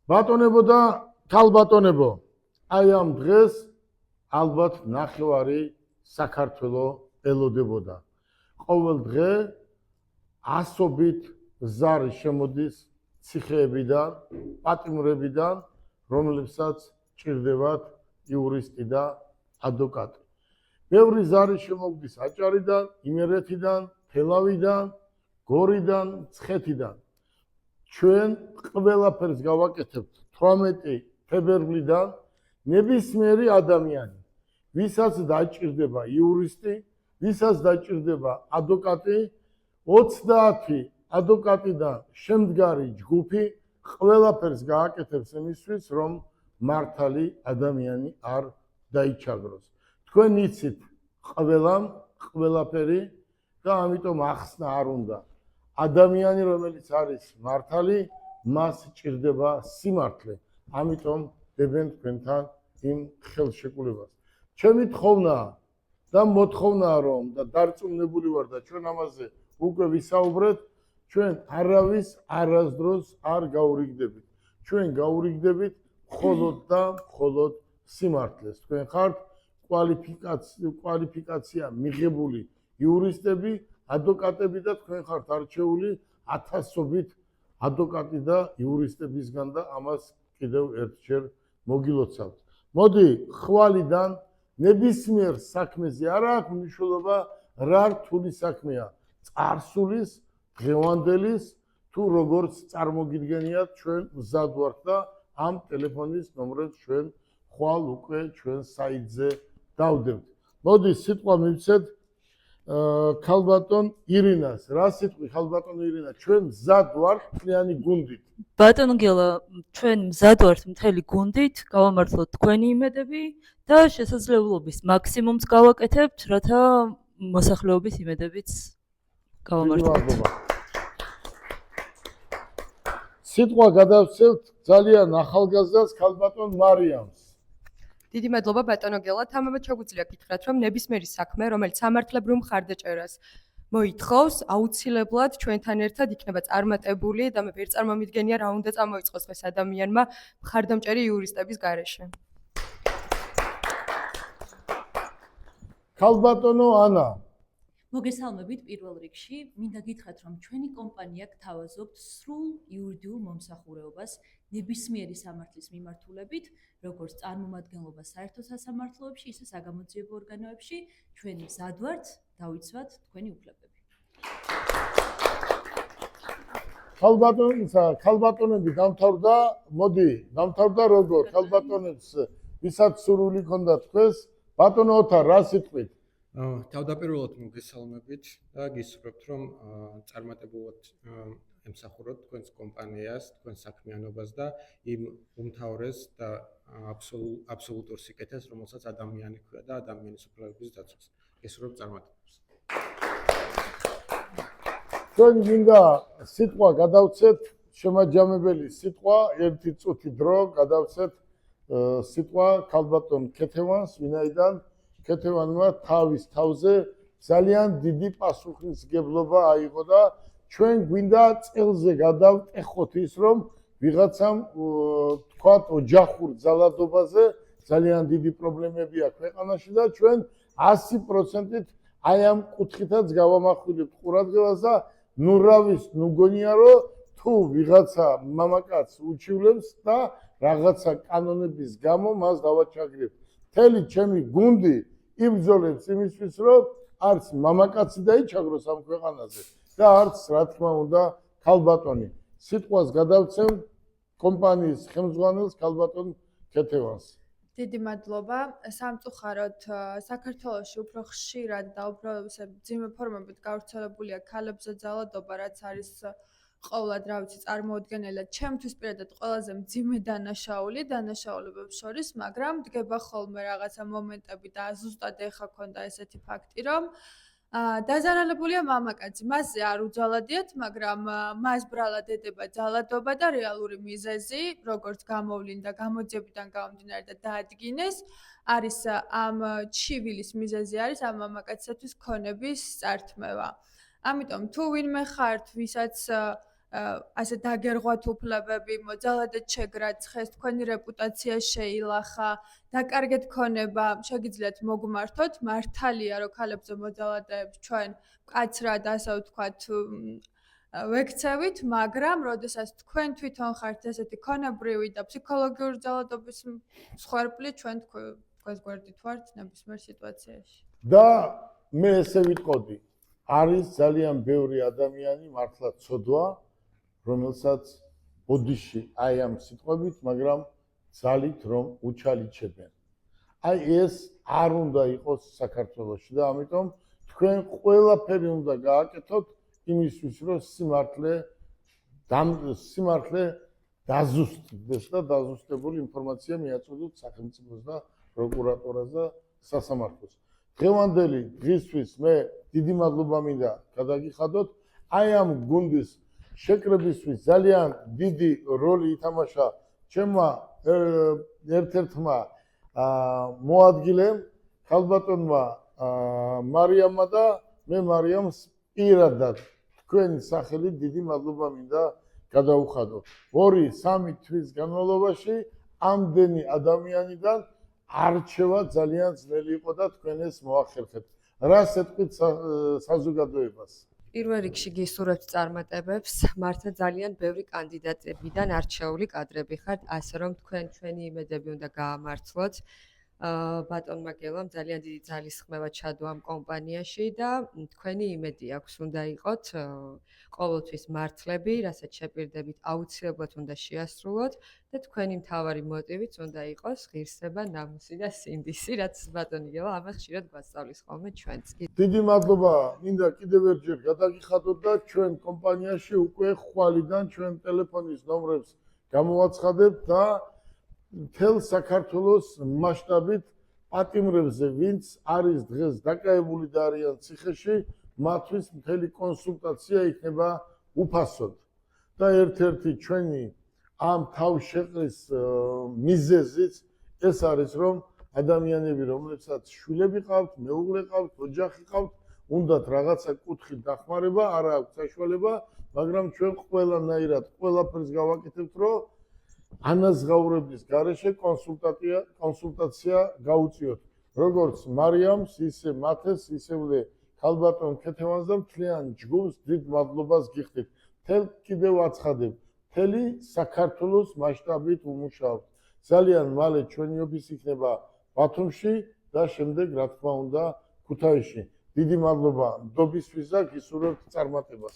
ბატონებო და ქალბატონებო, აი ამ დღეს ალბათ ნახევარი საქართველო ელოდებოდა. ყოველ დღე ასობით ზარი შემოდის ციხეებიდან, პატიმრებიდან, რომლებსაც ჭირდებათ იურისტი და ადვოკატი. ბევრი ზარი შემოგდის აჭარიდან, იმერეთიდან, თელავიდან, გორიდან, მცხეთიდან. ჩვენ ყველაფერს გავაკეთებთ 18 თებერვლიდან ნებისმიერი ადამიანი, ვისაც დაჭირდება იურისტი, ვისაც დაჭირდება ადვოკატი, 30 ადვოკატიდან შემდგარი ჯგუფი ყველაფერს გააკეთებს იმისთვის, რომ მართალი ადამიანი არ დაიჩაგროს. თქვენ იცით ყველამ ყველაფერი და ამიტომ ახსნა არ უნდა. ადამიანი, რომელიც არის მართალი, მას ჭირდება სიმართლე. ამიტომ დებენ თქვენთან იმ ხელშეკრულებას. ჩემი თხოვნაა და მოთხოვნაა, რომ და დარწმუნებული ვარ და ჩვენ ამაზე უკვე ვისაუბრეთ, ჩვენ არავის არასდროს არ გაურიგდებით. ჩვენ გაურიგდებით მხოლოდ და მხოლოდ სიმართლეს. თქვენ ხართ კვალიფიკაცია მიღებული იურისტები, ადვოკატები და თქვენ ხართ არჩეული ათასობით ადვოკატი და იურისტებისგან და ამას კიდევ ერთჯერ მოგილოცავთ. მოდი, ხვალიდან ნებისმიერ საქმეზე არ აქვს მნიშვნელობა რა რთული საქმეა, წარსულის, დღევანდელის თუ როგორც წარმოგიდგენიათ, ჩვენ მზად ვართ და ამ ტელეფონის ნომრებს ჩვენ ხვალ უკვე ჩვენ საიტზე დავდებთ. მოდი სიტყვა მივცეთ ქალბატონ ირინას. რა სიტყვი ქალბატონ ირინა, ჩვენ მზად ვართ მთლიანი გუნდით. ბატონო გილა, ჩვენ მზად ვართ მთელი გუნდით, გავამართლოთ თქვენი იმედები და შესაძლებლობის მაქსიმუმს გავაკეთებთ, რათა მოსახლეობის იმედებიც გავამართლოთ. სიტყვა გადავცევთ ძალიან ახალგაზრდას ქალბატონ მარიამს. დიდი მადლობა ბატონო გელა, თამამად შეგვიძლია გითხრათ, რომ ნებისმიერი საქმე, რომელიც სამართლებრივ მხარდაჭერას მოითხოვს, აუცილებლად ჩვენთან ერთად იქნება წარმატებული და მე ვერ წარმომიდგენია რა უნდა წამოიწყოს დღეს ადამიანმა მხარდამჭერი იურისტების გარეშე. ქალბატონო ანა. მოგესალმებით პირველ რიგში, მინდა გითხრათ, რომ ჩვენი კომპანია გთავაზობთ სრულ იურიდიულ მომსახურეობას ნებისმიერი სამართლის მიმართულებით, როგორც წარმომადგენლობა საერთო სასამართლოებში, ისე საგამოძიებო ორგანოებში, ჩვენ მზად ვართ დავიცვათ თქვენი უფლებები. ქალბატონები დამთავრდა როგორ? ქალბატონებს ვისაც სურვილი ჰქონდა თქვენს, ბატონო ოთარ, რა სიტყვით? თავდაპირველად მოგესალმებით და გისურვებთ, რომ წარმატებულად ემსახუროთ თქვენს კომპანიას, თქვენს საქმიანობას და იმ უმთავრეს და აბსოლუტურ სიკეთეს, რომელსაც ადამიანი ჰქვია და ადამიანის უფლებების დაცვას. გისურვებთ წარმატებას. ჩვენ გინდა სიტყვა გადავცეთ, შემაჯამებელი სიტყვა, ერთი წუთი დრო გადავცეთ სიტყვა ქალბატონ ქეთევანს, ვინაიდან ქეთევანმა თავის თავზე ძალიან დიდი პასუხისმგებლობა აიღო და ჩვენ გვინდა წელზე გადავტეხოთ ის, რომ ვიღაცამ თქვათ ოჯახურ ძალადობაზე ძალიან დიდი პრობლემები აქვს ქვეყანაში და ჩვენ 100%-ით აი ამ კუთხითაც გავამახვილებთ ყურადღებას და ნუ რავის, ნუ გონია რომ თუ ვიღაცა მამაკაცს უჩივლებს და რაღაცა კანონების გამო მას დავაჩაგრებთ. მთელი ჩემი გუნდი იბრძოლებს იმისთვის, რომ არც მამაკაცი დაიჩაგროს ამ ქვეყანაზე და არც რა თქმა უნდა ქალბატონი. სიტყვას გადავცემ კომპანიის ხელმძღვანელს ქალბატონ ქეთევანს. დიდი მადლობა. სამწუხაროდ საქართველოში უფრო ხშირად და უფრო მძიმე ფორმებით გავრცელებულია ქალებზე ძალადობა, რაც არის ყოველად რა ვიცი წარმოუდგენელი და ჩემთვის პირადად ყველაზე მძიმე დანაშაულებებს შორის, მაგრამ დგება ხოლმე რაღაცა მომენტები და ზუსტად ეხა ქონდა ესეთი ფაქტი, რომ დაზარალებულია მამაკაცი. მასზე არ უძალადიათ, მაგრამ მას ბრალად ედება ძალადობა და რეალური მიზეზი, როგორც გამოვლინდა გამოძიებიდან გამომდინარე და დაადგინეს, არის ამ ჩივილის მიზეზი არის ამ მამაკაცისათვის ქონების წართმევა. ამიტომ თუ ვინმე ხართ, ვისაც ასე დაგერღვათ უფლებები, მოძალადეთ შეგრაცხეს, თქვენი რეპუტაცია შეილახა, დაკარგეთ ქონება, შეგიძლიათ მოგმართოთ, მართალია, რომ ქალებზე მოძალადეებს ჩვენ მკაცრად, ასე ვთქვათ, ვექცევით, მაგრამ როდესაც თქვენ თვითონ ხართ ესეთი ქონებრივი და ფსიქოლოგიური ძალადობის მსხვერპლი, ჩვენ თქვენს გვერდით ვართ ნებისმიერ სიტუაციაში. და მე ესე ვიტყოდი, არის ძალიან ბევრი ადამიანი მართლა ცოდვა, რომელსაც ბოდიში აი ამ სიტყვებით, მაგრამ ძალით რომ უჩალიჩებენ. აი ეს არ უნდა იყოს საქართველოში და ამიტომ თქვენ ყველაფერი უნდა გააკეთოთ იმისთვის, რომ სიმართლე დაზუსტდეს და დაზუსტებული ინფორმაცია მიაწოდოთ სახელმწიფოს და პროკურატურას და სასამართლოს. დღევანდელი დღისთვის მე დიდი მადლობა მინდა გადაგიხადოთ. აი ამ გუნდის შეკრებისთვის ძალიან დიდი როლი ითამაშა ჩემმა ერთ-ერთმა მოადგილემ, ქალბატონმა მარიამმა და მე მარიამს პირადად თქვენი სახელით დიდი მადლობა მინდა გადაუხადო. 2-3 თვის განმავლობაში ამდენი ადამიანიდან არჩევა ძალიან ძნელი იყო და თქვენ ეს მოახერხეთ. რას ეთქვით საზოგადოებას? პირველ რიგში გისურვებთ წარმატებებს, მართლა ძალიან ბევრი კანდიდატებიდან არჩეული კადრები ხართ, ასე რომ თქვენ ჩვენი იმედები უნდა გაამართლოთ. ბატონმა გელამ ძალიან დიდი ძალისხმევა ჩადო ამ კომპანიაში და თქვენი იმედი აქვს, უნდა იყოთ ყოველთვის მართლები, რასაც შეპირდებით აუცილებლად უნდა შეასრულოთ და თქვენი მთავარი მოტივიც უნდა იყოს ღირსება, ნამუსი და სინდისი, რაც ბატონი გელა ამას ხშირად გვასწავლის ხოლმე ჩვენც. დიდი მადლობა, მინდა კიდევ ერთხელ გადაგიხადოთ და ჩვენ კომპანიაში უკვე ხვალიდან ჩვენ ტელეფონის ნომრებს გამოვაცხადებთ და მთელ საქართველოს მასშტაბით პატიმრებზე, ვინც არის დღეს დაკავებული და არიან ციხეში, მათთვის მთელი კონსულტაცია იქნება უფასოდ. და ერთ-ერთი ჩვენი ამ თავშეყრის მიზეზიც ეს არის, რომ ადამიანები, რომლებსაც შვილები ყავთ, მეუღლე ყავთ, ოჯახი ყავთ, უნდათ რაღაცა კუთხით დახმარება, არა აქვს საშუალება, მაგრამ ჩვენ ყველანაირად ყველაფერს გავაკეთებთ, რომ ანაზღაურების გარეშე კონსულტაცია გაუწიოთ. როგორც მარიამს, ისე მათეს, ისევე ქალბატონ ქეთევანს და მთლიან ჯგუფს დიდ მადლობას გიხდით. კიდევ აცხადებ, მთელი საქართველოს მასშტაბით ვმუშაობთ. ძალიან მალე ჩვენი ოფისი იქნება ბათუმში და შემდეგ რა თქმა უნდა ქუთაისში. დიდი მადლობა ნდობისთვის და გისურვებთ წარმატებას.